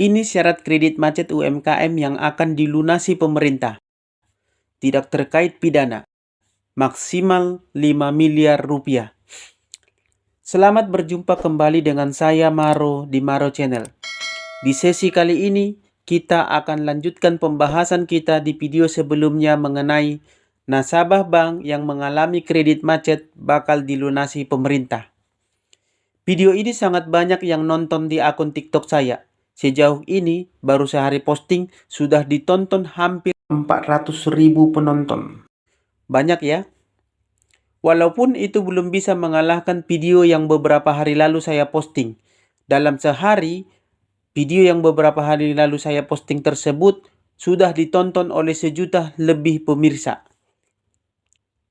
Ini syarat kredit macet UMKM yang akan dilunasi pemerintah. Tidak terkait pidana. Maksimal 5 miliar rupiah. Selamat berjumpa kembali dengan saya Maro di Maro Channel. Di sesi kali ini, kita akan lanjutkan pembahasan kita di video sebelumnya mengenai nasabah bank yang mengalami kredit macet bakal dilunasi pemerintah. Video ini sangat banyak yang nonton di akun TikTok saya. Sejauh ini, baru sehari posting sudah ditonton hampir 400.000 penonton. Banyak ya? Walaupun itu belum bisa mengalahkan video yang beberapa hari lalu saya posting. Dalam sehari, video yang beberapa hari lalu saya posting tersebut sudah ditonton oleh 1 juta lebih pemirsa.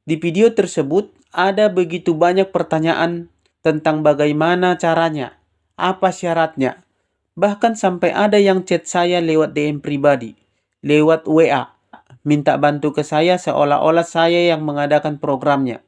Di video tersebut ada begitu banyak pertanyaan tentang bagaimana caranya, apa syaratnya. Bahkan sampai ada yang chat saya lewat DM pribadi, lewat WA, minta bantu ke saya seolah-olah saya yang mengadakan programnya.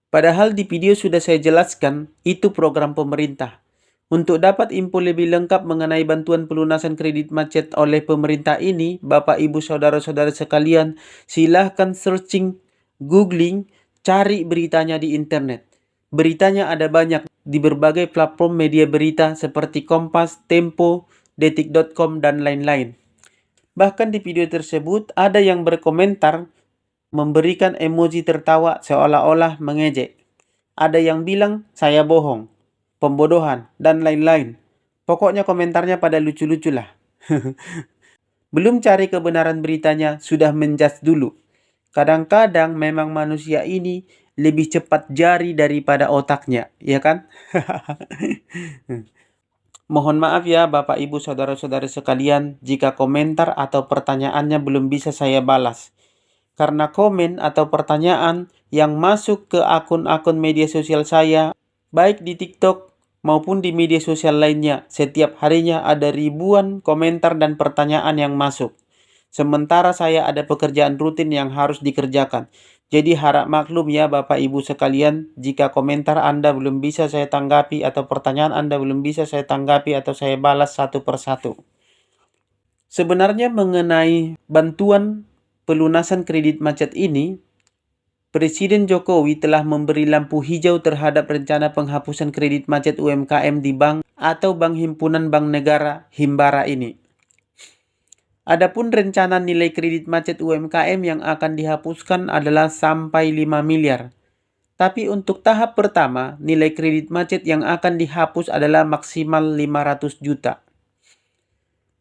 Padahal di video sudah saya jelaskan, itu program pemerintah. Untuk dapat info lebih lengkap mengenai bantuan pelunasan kredit macet oleh pemerintah ini, Bapak Ibu Saudara-saudara sekalian, silahkan searching, googling, cari beritanya di internet. Beritanya ada banyak di berbagai platform media berita seperti Kompas, Tempo, Detik.com, dan lain-lain. Bahkan di video tersebut ada yang berkomentar memberikan emoji tertawa seolah-olah mengejek. Ada yang bilang saya bohong, pembodohan, dan lain-lain. Pokoknya komentarnya pada lucu-lucu lah. Belum cari kebenaran beritanya, sudah menjudge dulu. Kadang-kadang memang manusia ini lebih cepat jari daripada otaknya, ya kan? Mohon maaf ya Bapak Ibu Saudara-saudara sekalian jika komentar atau pertanyaannya belum bisa saya balas. Karena komen atau pertanyaan yang masuk ke akun-akun media sosial saya, baik di TikTok maupun di media sosial lainnya, setiap harinya ada ribuan komentar dan pertanyaan yang masuk. Sementara saya ada pekerjaan rutin yang harus dikerjakan. Jadi harap maklum ya Bapak Ibu sekalian jika komentar Anda belum bisa saya tanggapi atau pertanyaan Anda belum bisa saya tanggapi atau saya balas satu persatu. Sebenarnya mengenai bantuan pelunasan kredit macet ini, Presiden Jokowi telah memberi lampu hijau terhadap rencana penghapusan kredit macet UMKM di bank atau Bank Himpunan Bank Negara Himbara ini. Adapun rencana nilai kredit macet UMKM yang akan dihapuskan adalah sampai 5 miliar. Tapi untuk tahap pertama, nilai kredit macet yang akan dihapus adalah maksimal 500 juta.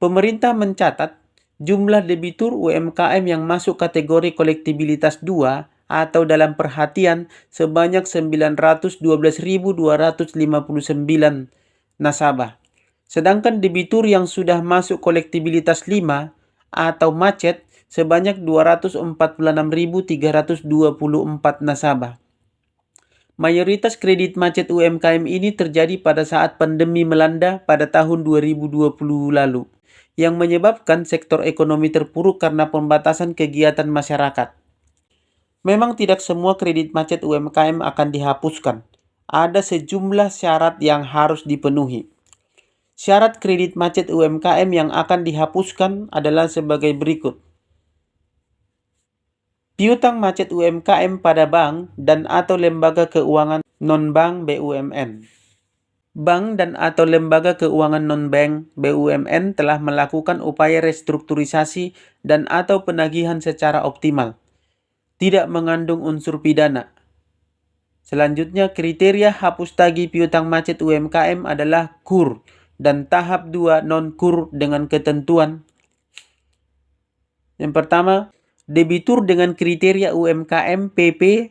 Pemerintah mencatat jumlah debitur UMKM yang masuk kategori kolektibilitas 2 atau dalam perhatian sebanyak 912.259 nasabah. Sedangkan debitur yang sudah masuk kolektibilitas 5 atau macet sebanyak 246.324 nasabah. Mayoritas kredit macet UMKM ini terjadi pada saat pandemi melanda pada tahun 2020 lalu, yang menyebabkan sektor ekonomi terpuruk karena pembatasan kegiatan masyarakat. Memang tidak semua kredit macet UMKM akan dihapuskan. Ada sejumlah syarat yang harus dipenuhi. Syarat kredit macet UMKM yang akan dihapuskan adalah sebagai berikut. Piutang macet UMKM pada bank dan atau lembaga keuangan non-bank BUMN. Bank dan atau lembaga keuangan non-bank BUMN telah melakukan upaya restrukturisasi dan atau penagihan secara optimal. Tidak mengandung unsur pidana. Selanjutnya, kriteria hapus tagih piutang macet UMKM adalah KUR dan tahap 2 non-KUR dengan ketentuan. Yang pertama, debitur dengan kriteria UMKM PP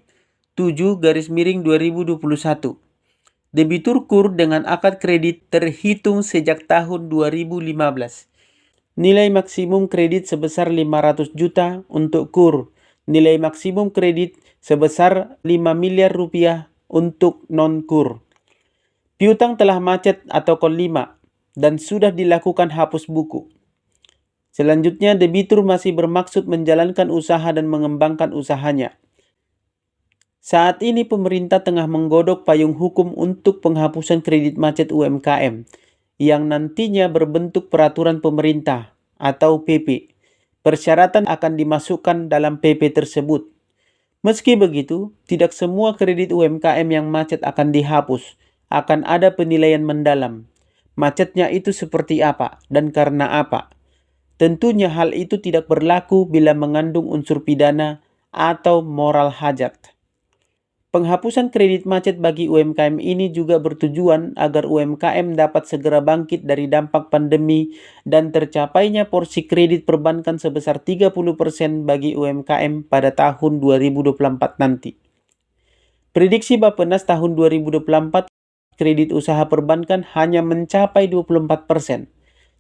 7/2021. Debitur KUR dengan akad kredit terhitung sejak tahun 2015. Nilai maksimum kredit sebesar 500 juta untuk KUR. Nilai maksimum kredit sebesar 5 miliar rupiah untuk non-KUR. Piutang telah macet atau KOL 5 dan sudah dilakukan hapus buku. Selanjutnya, debitur masih bermaksud menjalankan usaha dan mengembangkan usahanya. Saat ini pemerintah tengah menggodok payung hukum untuk penghapusan kredit macet UMKM. yang nantinya berbentuk peraturan pemerintah atau PP. Persyaratan akan dimasukkan dalam PP tersebut. Meski begitu, tidak semua kredit UMKM yang macet akan dihapus. Akan ada penilaian mendalam. Macetnya itu seperti apa dan karena apa? Tentunya hal itu tidak berlaku bila mengandung unsur pidana atau moral hajat. Penghapusan kredit macet bagi UMKM ini juga bertujuan agar UMKM dapat segera bangkit dari dampak pandemi dan tercapainya porsi kredit perbankan sebesar 30% bagi UMKM pada tahun 2024 nanti. Prediksi Bappenas tahun 2024, kredit usaha perbankan hanya mencapai 24%.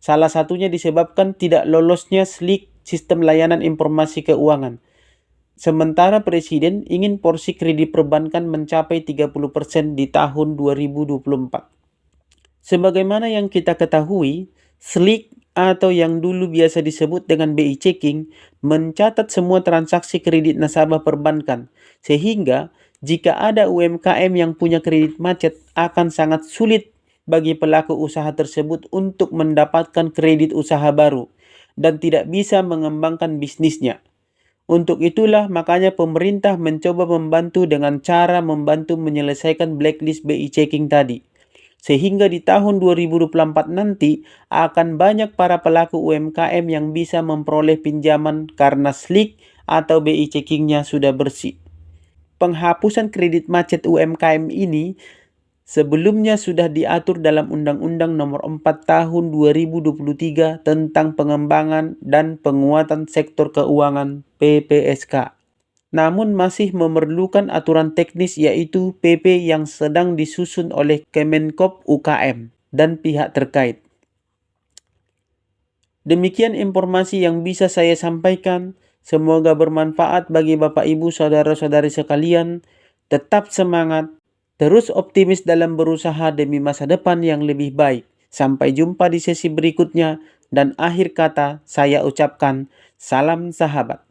Salah satunya disebabkan tidak lolosnya SLIK, Sistem Layanan Informasi Keuangan. Sementara Presiden ingin porsi kredit perbankan mencapai 30% di tahun 2024. Sebagaimana yang kita ketahui, SLIK atau yang dulu biasa disebut dengan BI Checking mencatat semua transaksi kredit nasabah perbankan, sehingga jika ada UMKM yang punya kredit macet akan sangat sulit bagi pelaku usaha tersebut untuk mendapatkan kredit usaha baru dan tidak bisa mengembangkan bisnisnya. Untuk itulah makanya pemerintah mencoba membantu dengan cara membantu menyelesaikan blacklist BI Checking tadi. Sehingga di tahun 2024 nanti akan banyak para pelaku UMKM yang bisa memperoleh pinjaman karena SLIK atau BI Checking-nya sudah bersih. Penghapusan kredit macet UMKM ini sebelumnya sudah diatur dalam Undang-Undang Nomor 4 Tahun 2023 tentang pengembangan dan penguatan sektor keuangan PPSK. Namun masih memerlukan aturan teknis yaitu PP yang sedang disusun oleh Kemenkop UKM dan pihak terkait. Demikian informasi yang bisa saya sampaikan. Semoga bermanfaat bagi Bapak Ibu saudara-saudari sekalian. Tetap semangat. Terus optimis dalam berusaha demi masa depan yang lebih baik. Sampai jumpa di sesi berikutnya dan akhir kata saya ucapkan salam sahabat.